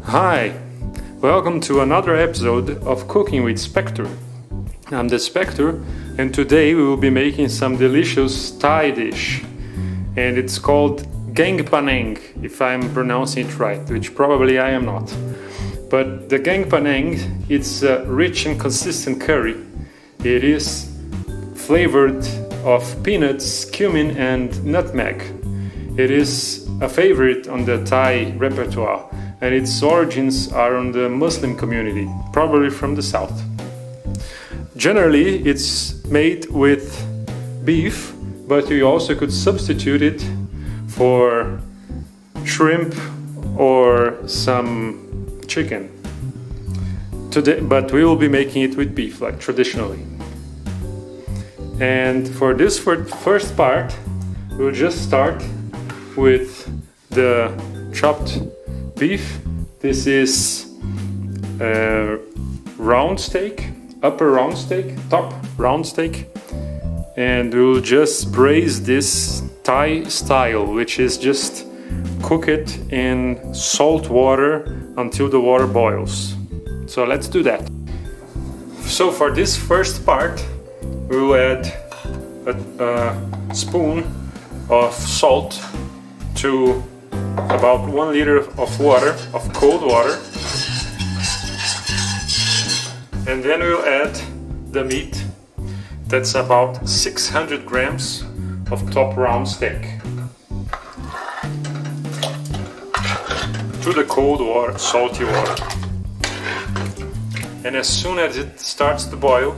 Hi, welcome to another episode of Cooking with Spectre. I'm the Spectre, and today we will be making some delicious Thai dish, and it's called Gang Panang, if I'm pronouncing it right, which probably I am not. But the Gang Panang, it's a rich and consistent curry. It is flavored of peanuts, cumin and nutmeg. It is a favorite on the Thai repertoire, and its origins are on the Muslim community, probably from the south. Generally, it's made with beef, but you also could substitute it for shrimp or some chicken. Today, but we will be making it with beef, like traditionally. And for this first part, we'll just start with the chopped beef. This is a round steak, upper round steak, top round steak, and we'll just braise this Thai style, which is just cook it in salt water until the water boils. So let's do that. So for this first part, we'll add a spoon of salt to about 1 liter of water, of cold water. And then we'll add the meat. That's about 600 grams of top round steak to the cold water, salty water. And as soon as it starts to boil,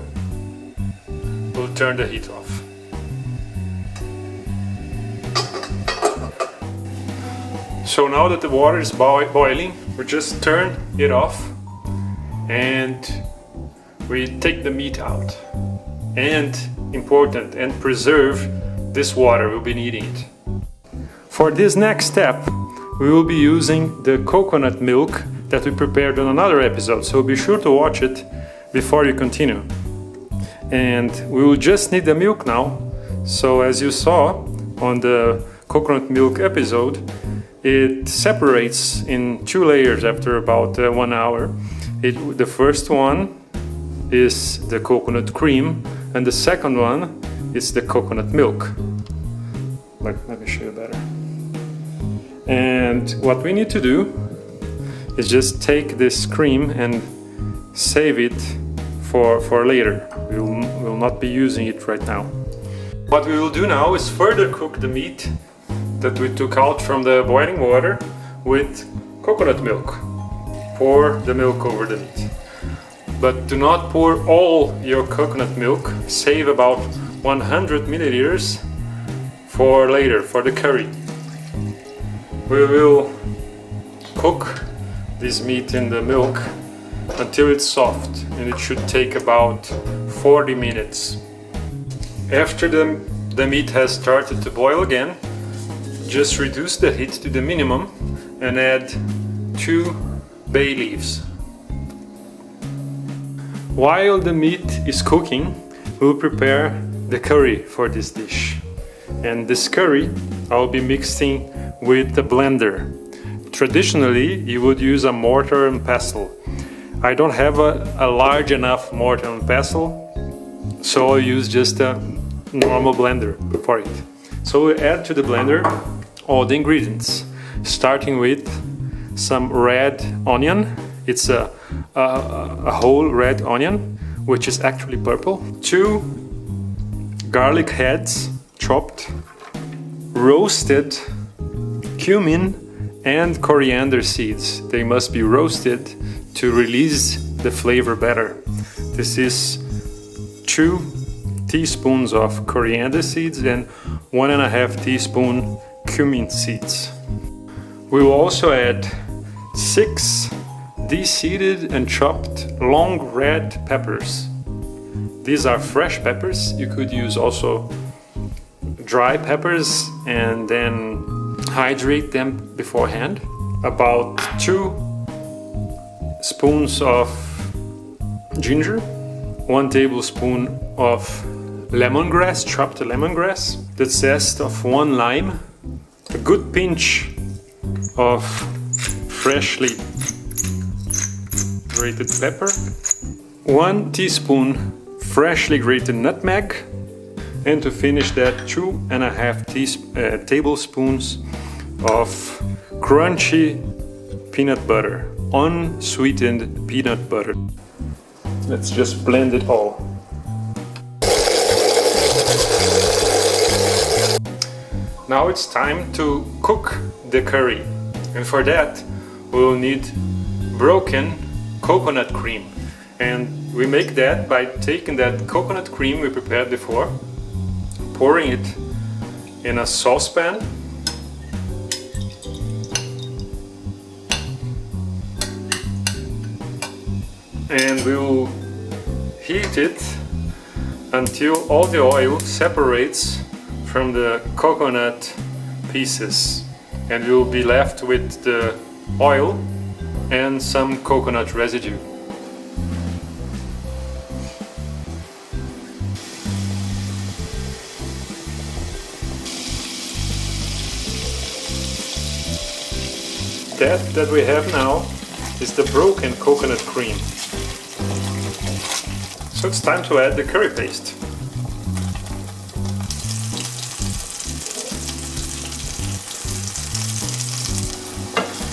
we'll turn the heat off. So now that the water is boiling, we just turn it off and we take the meat out. And important, and preserve this water, we'll be needing it. For this next step, we will be using the coconut milk that we prepared on another episode, so be sure to watch it before you continue. And we will just need the milk now. So as you saw on the coconut milk episode, it separates in 2 layers after about 1 hour. The first one is the coconut cream, and the second one is the coconut milk. Let me show you better. And what we need to do is just take this cream and save it for later. We will not be using it right now. What we will do now is further cook the meat that we took out from the boiling water with coconut milk. Pour the milk over the meat. But do not pour all your coconut milk. Save about 100 milliliters for later, for the curry. We will cook this meat in the milk until it's soft, and it should take about 40 minutes. After the meat has started to boil again, just reduce the heat to the minimum and add 2 bay leaves. While the meat is cooking, we'll prepare the curry for this dish. And this curry I'll be mixing with the blender. Traditionally, you would use a mortar and pestle. I don't have a large enough mortar and pestle, so I'll use just a normal blender for it. So we add to the blender all the ingredients, starting with some red onion. It's a whole red onion, which is actually purple. 2 garlic heads chopped, roasted cumin and coriander seeds. They must be roasted to release the flavor better. This is 2 teaspoons of coriander seeds and 1.5 teaspoon cumin seeds. We will also add 6 de-seeded and chopped long red peppers. These are fresh peppers. You could use also dry peppers and then hydrate them beforehand. About 2 spoons of ginger, 1 tablespoon of lemongrass, chopped lemongrass, the zest of 1 lime, a good pinch of freshly grated pepper, 1 teaspoon freshly grated nutmeg, and to finish that 2.5 tablespoons of crunchy peanut butter, unsweetened peanut butter. Let's just blend it all. Now it's time to cook the curry, and for that we'll need broken coconut cream, and we make that by taking that coconut cream we prepared before, pouring it in a saucepan, and we will heat it until all the oil separates from the coconut pieces, and we will be left with the oil and some coconut residue. That we have now is the broken coconut cream. So it's time to add the curry paste.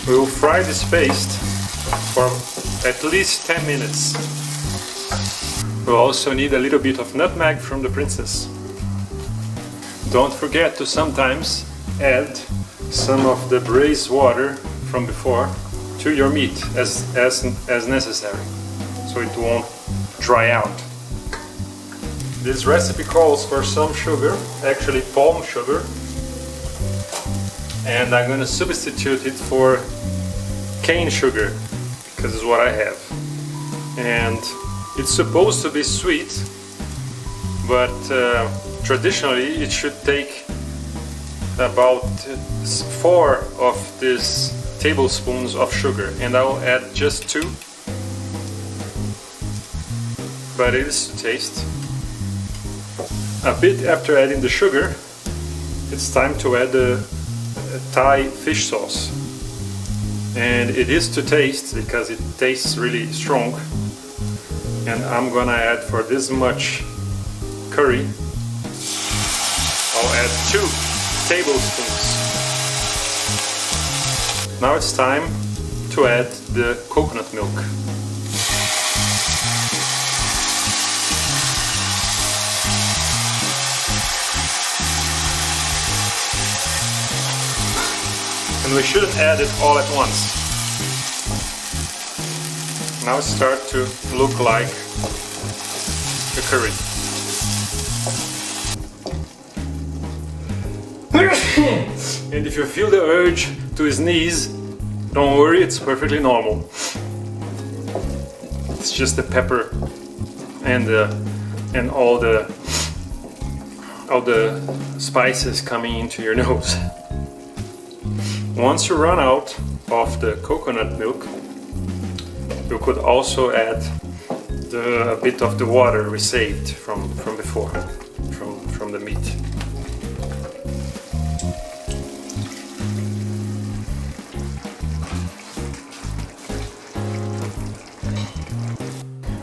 We will fry this paste for at least 10 minutes. We'll also need a little bit of nutmeg from the princess. Don't forget to sometimes add some of the braised water from before to your meat as necessary, so it won't dry out. This recipe calls for some sugar, actually palm sugar, and I'm going to substitute it for cane sugar because it's what I have. And it's supposed to be sweet, but traditionally it should take about 4 of these tablespoons of sugar, and I'll add just 2, but it is to taste. A bit after adding the sugar, it's time to add the Thai fish sauce, and it is to taste because it tastes really strong, and I'm gonna add for this much curry, I'll add 2 tablespoons. Now it's time to add the coconut milk. And we shouldn't add it all at once. Now it starts to look like the curry. And if you feel the urge to sneeze, don't worry, it's perfectly normal. It's just the pepper and all the spices coming into your nose. Once you run out of the coconut milk, you could also add a bit of the water we saved from before, from the meat.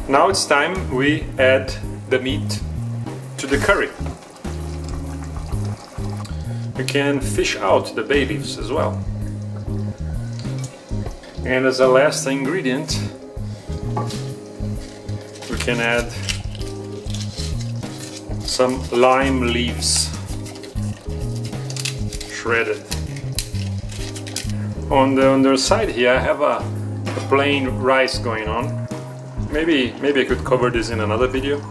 Now it's time we add the meat to the curry. We can fish out the bay leaves as well. And as a last ingredient, we can add some lime leaves, shredded. On the underside here I have a plain rice going on. Maybe I could cover this in another video.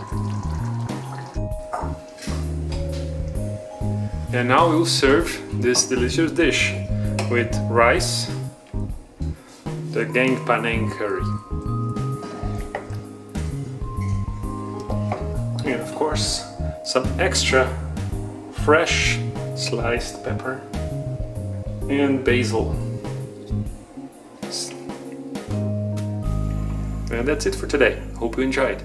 And now we'll serve this delicious dish with rice, the Thai Panang curry, and of course some extra fresh sliced pepper and basil. And that's it for today. Hope you enjoyed.